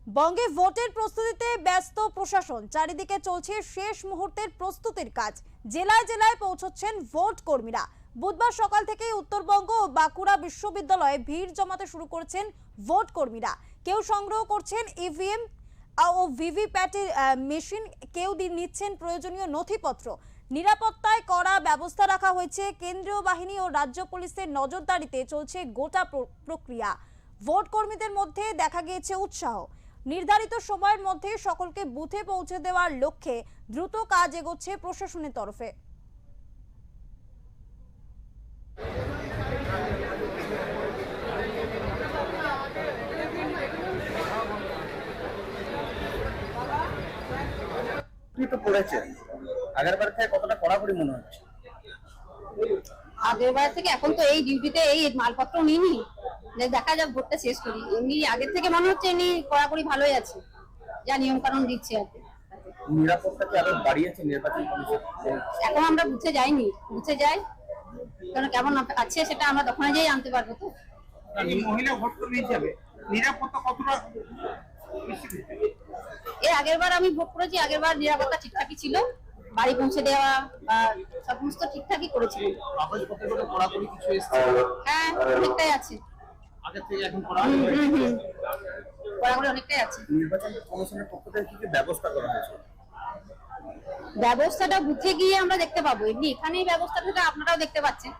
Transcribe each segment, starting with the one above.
বঙ্গে ভোটের প্রস্তুতিতে ব্যস্ত প্রশাসন, চারিদিকে চলছে শেষ মুহূর্তের প্রস্তুতির কাজ। জেলায় জেলায় পৌঁছচ্ছেন ভোট কর্মীরা। বুধবার সকাল থেকেই উত্তরবঙ্গ ও বাঁকুড়া বিশ্ববিদ্যালয়ে ভিড় জমাতে শুরু করেছেন ভোট কর্মীরা। কেউ সংগ্রহ করছেন ইভিএম ও ভিভিপ্যাট মেশিন, কেউ নিচ্ছেন প্রয়োজনীয় নথিপত্র। নিরাপত্তায় কড়া ব্যবস্থা রাখা হয়েছে। কেন্দ্রীয় বাহিনী ও রাজ্য পুলিশের নজরদারিতে চলছে গোটা প্রক্রিয়া। ভোট কর্মীদের মধ্যে দেখা গিয়েছে উৎসাহ। নির্ধারিত সময়ের মধ্যে সকলকে বুথে পৌঁছে দেওয়ার লক্ষ্যে দ্রুত কাজ এগোচ্ছে প্রশাসনের তরফে। আগেরবার থেকে কতটা কড়াকড়ি মনে হচ্ছে? আগেরবার থেকে এখন তো এই ডিউটিতে এই মালপত্র নিইনি, দেখা যাক ভোটটা শেষ করি। এমনি আগের থেকে মনে হচ্ছে এমনি কড়াকড়ি ভালোই আছে, যা নিয়ম কানুন দিচ্ছে আর কি। নিরাপত্তা কি আরো বাড়িয়েছে নির্বাচন কমিশন? এখন আমরা বুঝতে যাইনি, বুঝতে যাই কারণ কেমন আছে সেটা আমরা তখন যাই জানতে পারবো। তো মহিলা ভোট কর্মী হিসেবে নিরাপত্তা কতটা? এর আগের বার আমি ভোট করেছি, আগের বার নিরাপত্তা ঠিকঠাকই ছিল, বাড়ি পৌঁছে দেওয়া বা সমস্ত ঠিকঠাকই করেছিল। কাগজপত্রে কড়াকড়ি কিছু এসছে? হ্যাঁ, অনেকটাই আছে, আগের থেকে এখন কড়াকড়ি অনেকটাই আছে। নির্বাচন কমিশনের পক্ষ থেকে কি কি ব্যবস্থা করা হয়েছে? ব্যবস্থাটা বুঝে গিয়ে আমরা দেখতে পাবো। এমনি এখানেই ব্যবস্থাটা আপনারাও দেখতে পাচ্ছেন।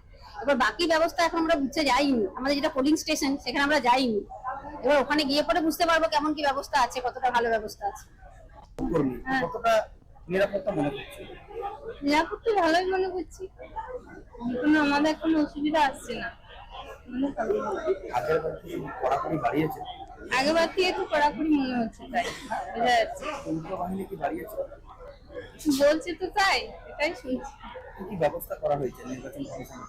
এবার বাকি ব্যবস্থা এখন আমরা বুঝতে যাইনি, আমাদের যেটা পোলিং স্টেশন সেখানে আমরা যাইনি। এবার ওখানে গিয়ে পরে বুঝতে পারবো কেমন কি ব্যবস্থা আছে, কতটা ভালো ব্যবস্থা আছে। কতটা নিরাপত্তা মনে করছে? নিরাপত্তা ভালোই মনে করছি, কোনো আমাদের কোনো অসুবিধা আসছে না। আগেরবার কি কড়াকড়ি বাড়িয়েছে? আগেরবার থেকে একটু কড়াকড়ি মনে হচ্ছে, তাই বোঝা যাচ্ছে। কেন্দ্রীয় বাহিনী কি বাড়িয়েছে? বলছে তো তাই, এটাই শুনছি। কি ব্যবস্থা করা হয়েছে নির্বাচন কমিশনের?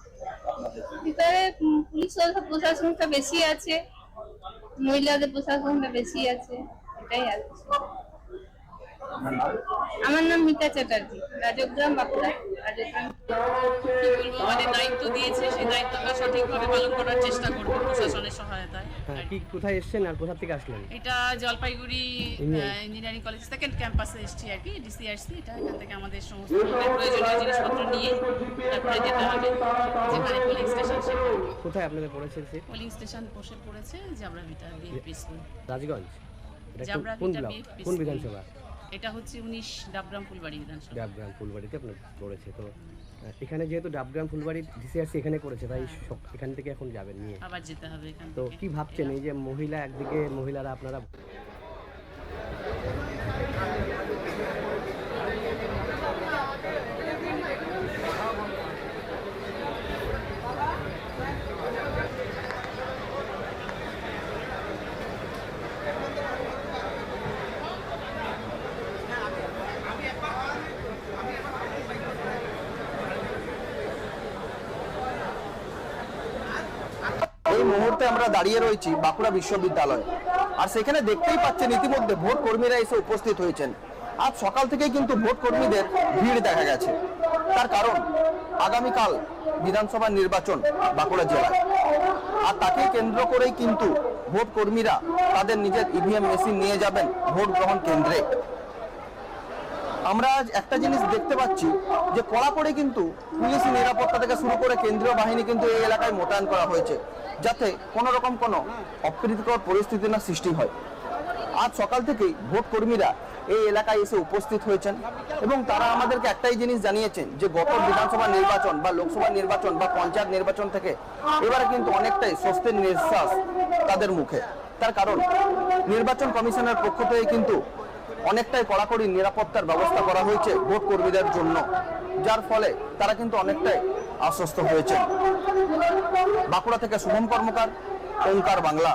ভিতরে পুলিশ প্রশাসনটা বেশি আছে, মহিলাদের প্রশাসনটা বেশি আছে, এটাই আছে। আমার নাম মিতা চ্যাটার্জি, রাজগ্রাম, বাঁকুড়া। রাজগ্রাম আমাদের দায়িত্ব দিয়েছে, সেই দায়িত্বটা সঠিকভাবে পালন করার চেষ্টা করব প্রশাসনের সহায়তায়। কি কোথায় এসেছেন আর কোথা থেকে আসলেন? এটা জলপাইগুড়ি ইঞ্জিনিয়ারিং কলেজ সেকেন্ড ক্যাম্পাসে এসেছি আর কি, ডিসিআরসি। এটা এখান থেকে আমাদের সমস্ত প্রয়োজনীয় জিনিসপত্র নিয়ে তারপরে যেতে হবে যেখানে পোলিং স্টেশন। সেখানে কোথায় আপনাদের পড়েছেন? পোলিং স্টেশন বসে পড়েছে জাবরাভিটা বিএপি স্কুল, রাজগঞ্জ। এটা কোন জাবরাভিটা ব্লক, বিএপি কোন স্কুল। বিধানসভা? এটা হচ্ছে 19 ডাবগ্রাম ফুলবাড়ি বিধানসভা। ডাবগ্রাম ফুলবাড়িতে আপনার পড়েছে। তো এখানে যেহেতু ডাবগ্রাম ফুলবাড়ি ডিসিআরসি এখানে করেছে, তাই এখান থেকে এখন যাবেন নিয়ে আবার যেতে হবে এখান তো থেকে। কি ভাবছেন এই যে মহিলা একদিকে, মহিলারা আপনারা এই মুহূর্তে আমরা দাঁড়িয়ে রয়েছি বাঁকুড়া বিশ্ববিদ্যালয়ে, আর সেখানে দেখতেই পাচ্ছেন ইতিমধ্যে ভোট কর্মীরা এসে উপস্থিত হয়েছেন। আজ সকাল থেকেই কিন্তু ভোট কর্মীদের ভিড় দেখা গেছে। তার কারণ আগামীকাল বিধানসভা নির্বাচন বাঁকুড়া জেলায়, আর তাকে কেন্দ্র করেই কিন্তু ভোট কর্মীরা তাদের নিজের ইভিএম মেশিন নিয়ে যাবেন ভোট গ্রহণ কেন্দ্রে। আমরা আজ একটা জিনিস দেখতে পাচ্ছি যে কড়াকড়ি কিন্তু পুলিশি নিরাপত্তা থেকে শুরু করে কেন্দ্রীয় বাহিনী কিন্তু এই এলাকায় মোতায়েন করা হয়েছে, যাতে কোনো রকম কোনো অপ্রীতিকর পরিস্থিতি না সৃষ্টি হয়। আজ সকাল থেকেই ভোট কর্মীরা এই এলাকায় এসে উপস্থিত হয়েছেন এবং তারা আমাদেরকে একটাই জিনিস জানিয়েছেন যে গত বিধানসভা নির্বাচন বা লোকসভা নির্বাচন বা পঞ্চায়েত নির্বাচন থেকে এবারে কিন্তু অনেকটাই স্বস্তির নিঃশ্বাস তাদের মুখে। তার কারণ নির্বাচন কমিশনের পক্ষ থেকে কিন্তু অনেকটাই কড়াকড়ি নিরাপত্তার ব্যবস্থা করা হয়েছে ভোট কর্মীদের জন্য, যার ফলে তারা কিন্তু অনেকটাই আশ্বস্ত হয়েছে। বাঁকুড়া থেকে শুভম কর্মকার, ওঙ্কার বাংলা।